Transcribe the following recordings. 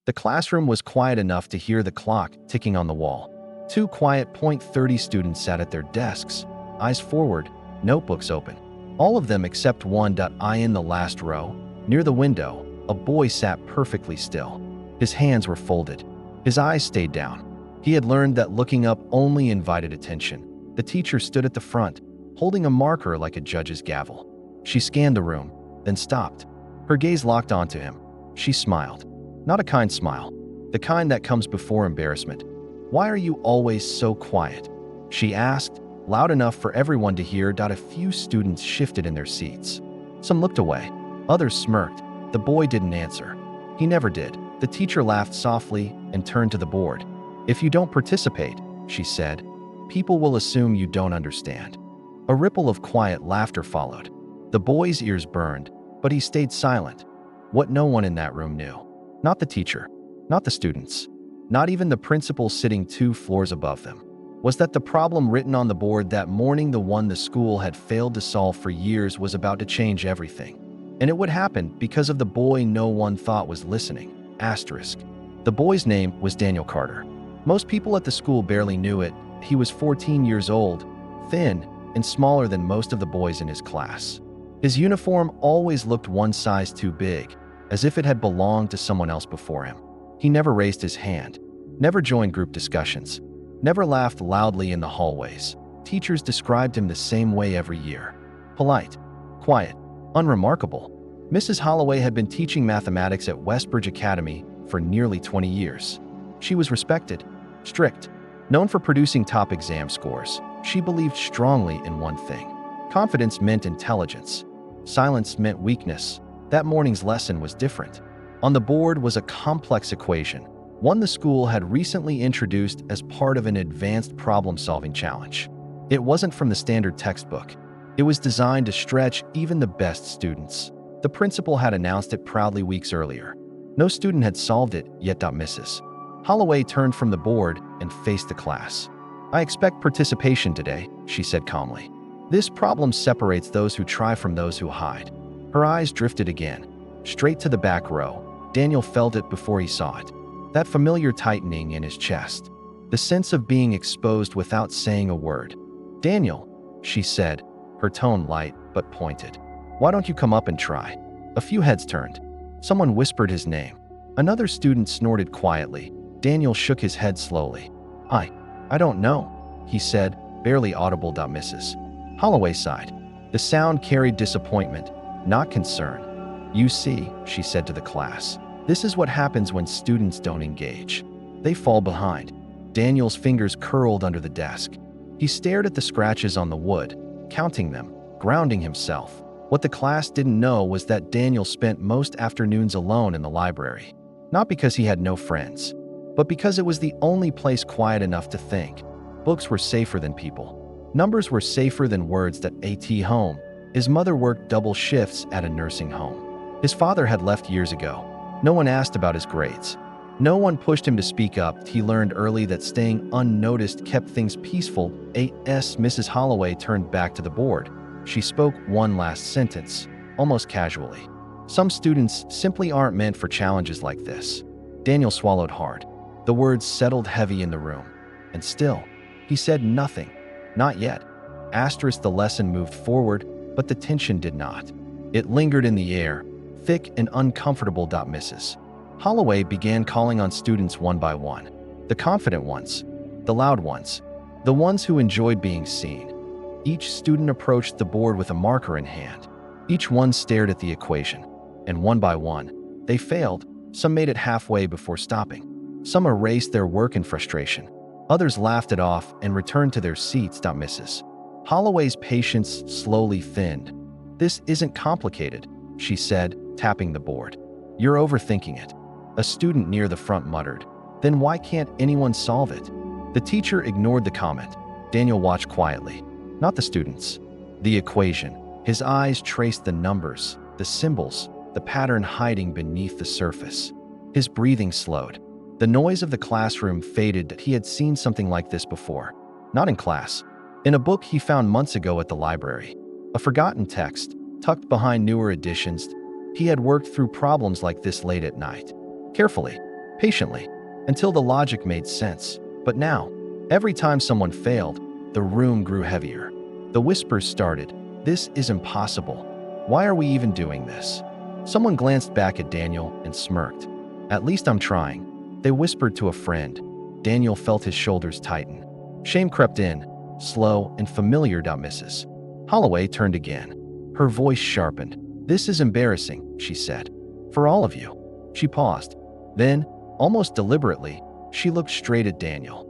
The classroom was quiet enough to hear the clock ticking on the wall. Two quiet .30 students sat at their desks, eyes forward, notebooks open. All of them except one. I in the last row, near the window, a boy sat perfectly still. His hands were folded. His eyes stayed down. He had learned that looking up only invited attention. The teacher stood at the front, holding a marker like a judge's gavel. She scanned the room, then stopped. Her gaze locked onto him. She smiled. Not a kind smile, the kind that comes before embarrassment. "Why are you always so quiet?" she asked, loud enough for everyone to hear. A few students shifted in their seats. Some looked away. Others smirked. The boy didn't answer. He never did. The teacher laughed softly and turned to the board. "If you don't participate," she said, "people will assume you don't understand." A ripple of quiet laughter followed. The boy's ears burned, but he stayed silent. What no one in that room knew. Not the teacher, not the students, not even the principal sitting 2 floors above them, was that the problem written on the board that morning, the one the school had failed to solve for years, was about to change everything. And it would happen because of the boy no one thought was listening. Asterisk. The boy's name was Daniel Carter. Most people at the school barely knew it. He was 14 years old, thin, and smaller than most of the boys in his class. His uniform always looked one size too big, as if it had belonged to someone else before him. He never raised his hand, never joined group discussions, never laughed loudly in the hallways. Teachers described him the same way every year. Polite, quiet, unremarkable. Mrs. Holloway had been teaching mathematics at Westbridge Academy for nearly 20 years. She was respected, strict, known for producing top exam scores. She believed strongly in one thing: confidence meant intelligence. Silence meant weakness. That morning's lesson was different. On the board was a complex equation, one the school had recently introduced as part of an advanced problem-solving challenge. It wasn't from the standard textbook. It was designed to stretch even the best students. The principal had announced it proudly weeks earlier. No student had solved it yet. Mrs. Holloway turned from the board and faced the class. "I expect participation today," she said calmly. "This problem separates those who try from those who hide." Her eyes drifted again, straight to the back row. Daniel felt it before he saw it. That familiar tightening in his chest. The sense of being exposed without saying a word. "Daniel," she said, her tone light but pointed. "Why don't you come up and try?" A few heads turned. Someone whispered his name. Another student snorted quietly. Daniel shook his head slowly. I don't know," he said, barely audible. Mrs. Holloway sighed. The sound carried disappointment, not concern. "You see," she said to the class, "this is what happens when students don't engage. They fall behind." Daniel's fingers curled under the desk. He stared at the scratches on the wood, counting them, grounding himself. What the class didn't know was that Daniel spent most afternoons alone in the library. Not because he had no friends, but because it was the only place quiet enough to think. Books were safer than people. Numbers were safer than words. At home, his mother worked double shifts at a nursing home. His father had left years ago. No one asked about his grades. No one pushed him to speak up. He learned early that staying unnoticed kept things peaceful. Mrs. Holloway turned back to the board. She spoke one last sentence, almost casually. "Some students simply aren't meant for challenges like this." Daniel swallowed hard. The words settled heavy in the room. And still, he said nothing. Not yet. The lesson moved forward, but the tension did not. It lingered in the air, thick and uncomfortable. Mrs. Holloway began calling on students one by one. The confident ones, the loud ones, the ones who enjoyed being seen. Each student approached the board with a marker in hand. Each one stared at the equation, and one by one, they failed. Some made it halfway before stopping. Some erased their work in frustration. Others laughed it off and returned to their seats. Mrs. Holloway's patience slowly thinned. "This isn't complicated," she said, tapping the board. "You're overthinking it." A student near the front muttered, "Then why can't anyone solve it?" The teacher ignored the comment. Daniel watched quietly. Not the students. The equation. His eyes traced the numbers, the symbols, the pattern hiding beneath the surface. His breathing slowed. The noise of the classroom faded. He had seen something like this before. Not in class. In a book he found months ago at the library. A forgotten text, tucked behind newer editions. He had worked through problems like this late at night. Carefully. patiently, until the logic made sense. But now, every time someone failed, the room grew heavier. The whispers started. This is impossible. Why are we even doing this? Someone glanced back at Daniel and smirked. At least I'm trying, they whispered to a friend. Daniel felt his shoulders tighten. Shame crept in, slow and familiar. Mrs. Holloway turned again. Her voice sharpened. This is embarrassing, she said. For all of you. She paused. Then, almost deliberately, she looked straight at Daniel.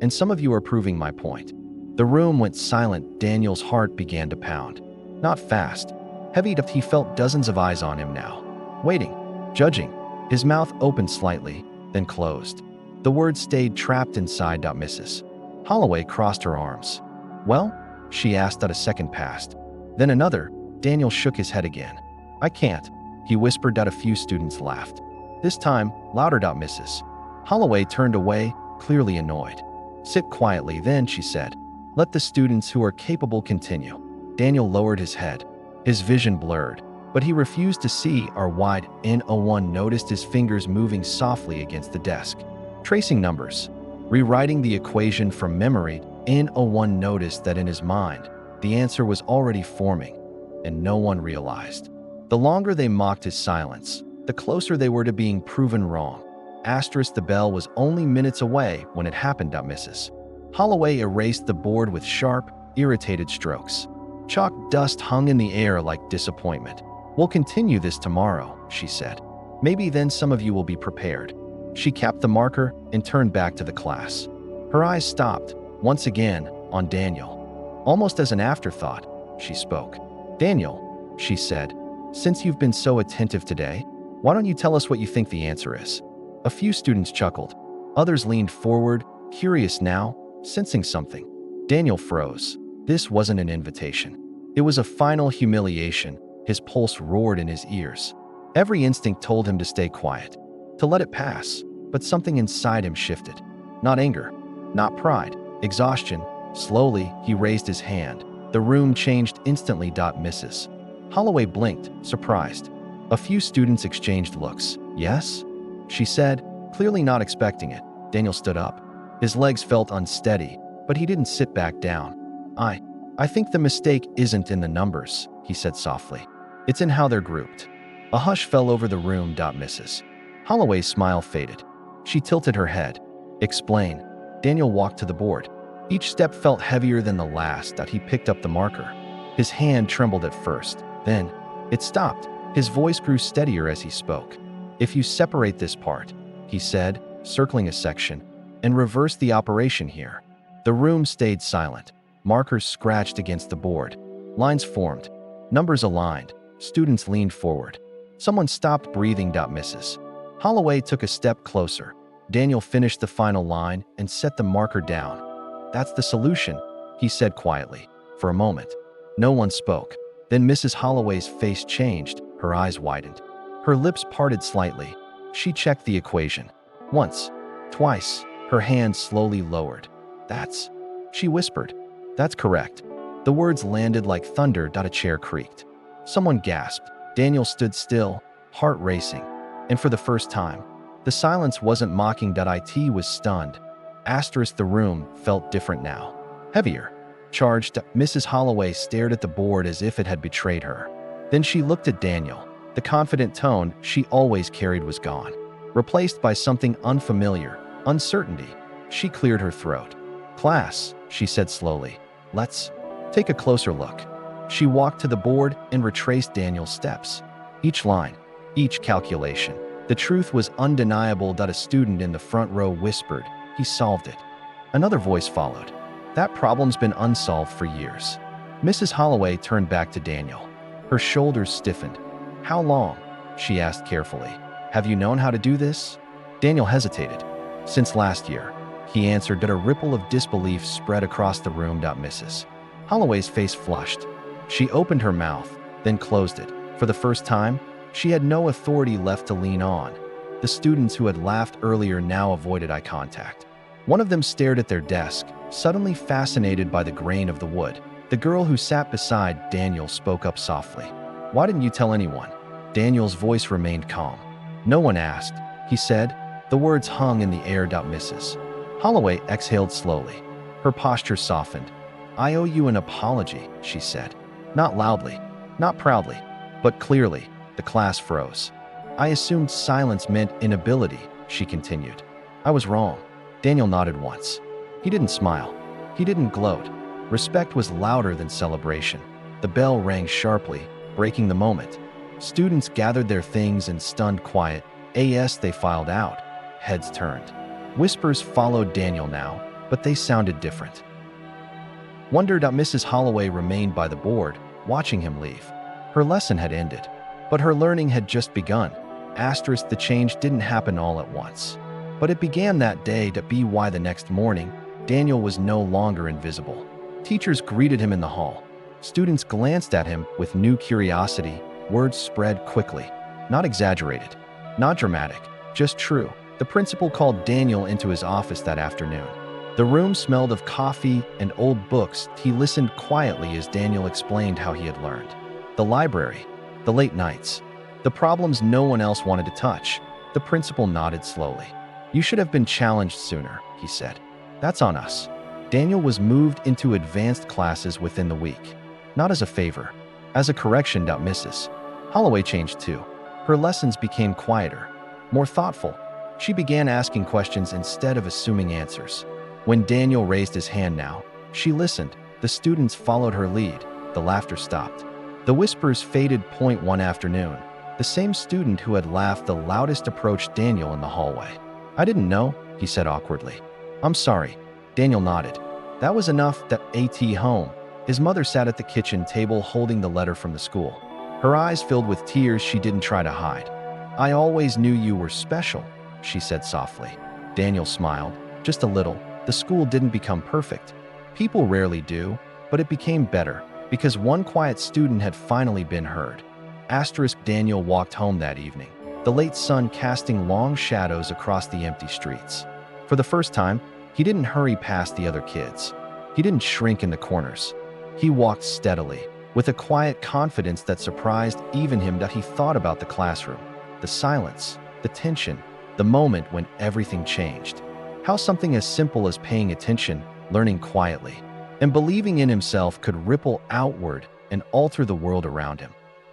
And some of you are proving my point. The room went silent. Daniel's heart began to pound. Not fast. Heavy. He felt dozens of eyes on him now. Waiting. Judging. His mouth opened slightly, then closed. The words stayed trapped inside. Mrs. Holloway crossed her arms. Well? She asked. A second passed. Then another. Daniel shook his head again. I can't, he whispered. A few students laughed. This time, louder. Mrs. Holloway turned away, clearly annoyed. Sit quietly then, she said. Let the students who are capable continue. Daniel lowered his head. His vision blurred, but he refused to see our wide N01 noticed his fingers moving softly against the desk, tracing numbers, rewriting the equation from memory. N01 noticed that in his mind, the answer was already forming, and no one realized. The longer they mocked his silence, the closer they were to being proven wrong. The bell was only minutes away when it happened. Mrs. Holloway erased the board with sharp, irritated strokes. Chalk dust hung in the air like disappointment. We'll continue this tomorrow, she said. Maybe then some of you will be prepared. She capped the marker and turned back to the class. Her eyes stopped, once again, on Daniel. Almost as an afterthought, she spoke. Daniel, she said, since you've been so attentive today, why don't you tell us what you think the answer is? A few students chuckled. Others leaned forward, curious now, sensing something. Daniel froze. This wasn't an invitation. It was a final humiliation. His pulse roared in his ears. Every instinct told him to stay quiet, to let it pass, but something inside him shifted. Not anger, not pride, exhaustion. Slowly, he raised his hand. The room changed instantly. Mrs. Holloway blinked, surprised. A few students exchanged looks. Yes? She said, clearly not expecting it. Daniel stood up. His legs felt unsteady, but he didn't sit back down. I think the mistake isn't in the numbers, he said softly. It's in how they're grouped. A hush fell over the room. Mrs. Holloway's smile faded. She tilted her head. Explain. Daniel walked to the board. Each step felt heavier than the last. He picked up the marker. His hand trembled at first. Then, it stopped. His voice grew steadier as he spoke. If you separate this part, he said, circling a section, and reverse the operation here. The room stayed silent. Markers scratched against the board. Lines formed. Numbers aligned. Students leaned forward. Someone stopped breathing. Mrs. Holloway took a step closer. Daniel finished the final line and set the marker down. That's the solution, he said quietly. For a moment, no one spoke. Then Mrs. Holloway's face changed. Her eyes widened. Her lips parted slightly. She checked the equation. Once, twice, her hand slowly lowered. She whispered. That's correct. The words landed like thunder. A chair creaked. Someone gasped. Daniel stood still, heart racing. And for the first time, the silence wasn't mocking. It was stunned. The room felt different now. Heavier. Charged. Mrs. Holloway stared at the board as if it had betrayed her. Then she looked at Daniel. The confident tone she always carried was gone, replaced by something unfamiliar, uncertainty. She cleared her throat. Class, she said slowly. Let's take a closer look. She walked to the board and retraced Daniel's steps. Each line, each calculation. The truth was undeniable. A student in the front row whispered, he solved it. Another voice followed. That problem's been unsolved for years. Mrs. Holloway turned back to Daniel. Her shoulders stiffened. How long? She asked carefully. Have you known how to do this? Daniel hesitated. Since last year, he answered. A ripple of disbelief spread across the room. Mrs. Holloway's face flushed. She opened her mouth, then closed it. For the first time, she had no authority left to lean on. The students who had laughed earlier now avoided eye contact. One of them stared at their desk, suddenly fascinated by the grain of the wood. The girl who sat beside Daniel spoke up softly. Why didn't you tell anyone? Daniel's voice remained calm. No one asked, he said. The words hung in the air. Mrs. Holloway exhaled slowly. Her posture softened. "I owe you an apology," she said. Not loudly, not proudly, but clearly. The class froze. "I assumed silence meant inability," she continued. "I was wrong." Daniel nodded once. He didn't smile. He didn't gloat. Respect was louder than celebration. The bell rang sharply, breaking the moment. Students gathered their things in stunned quiet. As they filed out, heads turned. Whispers followed Daniel now, but they sounded different. Wonder. Mrs. Holloway remained by the board, watching him leave. Her lesson had ended, but her learning had just begun. The change didn't happen all at once. But it began that day. By the next morning, Daniel was no longer invisible. Teachers greeted him in the hall. Students glanced at him with new curiosity. Words spread quickly. Not exaggerated, not dramatic, just true. The principal called Daniel into his office that afternoon. The room smelled of coffee and old books. He listened quietly as Daniel explained how he had learned. The library, the late nights, the problems no one else wanted to touch. The principal nodded slowly. "You should have been challenged sooner," he said. "That's on us." Daniel was moved into advanced classes within the week. Not as a favor, as a correction. Mrs. Holloway changed too. Her lessons became quieter, more thoughtful. She began asking questions instead of assuming answers. When Daniel raised his hand now, she listened. The students followed her lead. The laughter stopped. The whispers faded. One afternoon, the same student who had laughed the loudest approached Daniel in the hallway. "I didn't know," he said awkwardly. "I'm sorry." Daniel nodded. That was enough. Home. His mother sat at the kitchen table holding the letter from the school. Her eyes filled with tears she didn't try to hide. "I always knew you were special," she said softly. Daniel smiled, just a little. The school didn't become perfect. People rarely do, but it became better because one quiet student had finally been heard. Daniel walked home that evening, the late sun casting long shadows across the empty streets. For the first time, he didn't hurry past the other kids. He didn't shrink in the corners. He walked steadily, with a quiet confidence that surprised even him. He thought about the classroom, the silence, the tension, the moment when everything changed. How something as simple as paying attention, learning quietly, and believing in himself could ripple outward and alter the world around him.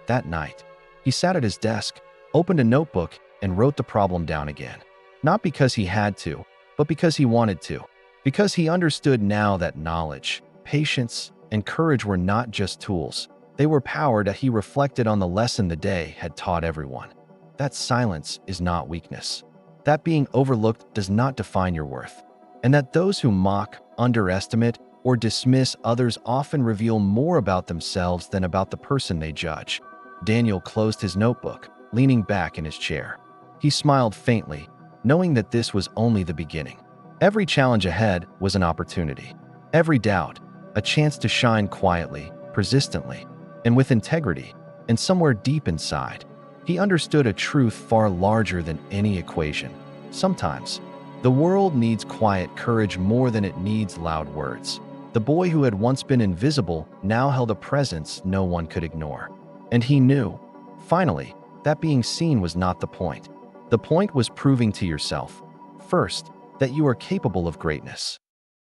That night, he sat at his desk, opened a notebook, and wrote the problem down again. Not because he had to, but because he wanted to. Because he understood now that knowledge, patience, and courage were not just tools. They were power. He reflected on the lesson the day had taught everyone. That silence is not weakness. That being overlooked does not define your worth. And that those who mock, underestimate, or dismiss others often reveal more about themselves than about the person they judge. Daniel closed his notebook, leaning back in his chair. He smiled faintly, knowing that this was only the beginning. Every challenge ahead was an opportunity. Every doubt, a chance to shine quietly, persistently, and with integrity. And somewhere deep inside, he understood a truth far larger than any equation. Sometimes, the world needs quiet courage more than it needs loud words. The boy who had once been invisible now held a presence no one could ignore. And he knew, finally, that being seen was not the point. The point was proving to yourself, first, that you are capable of greatness.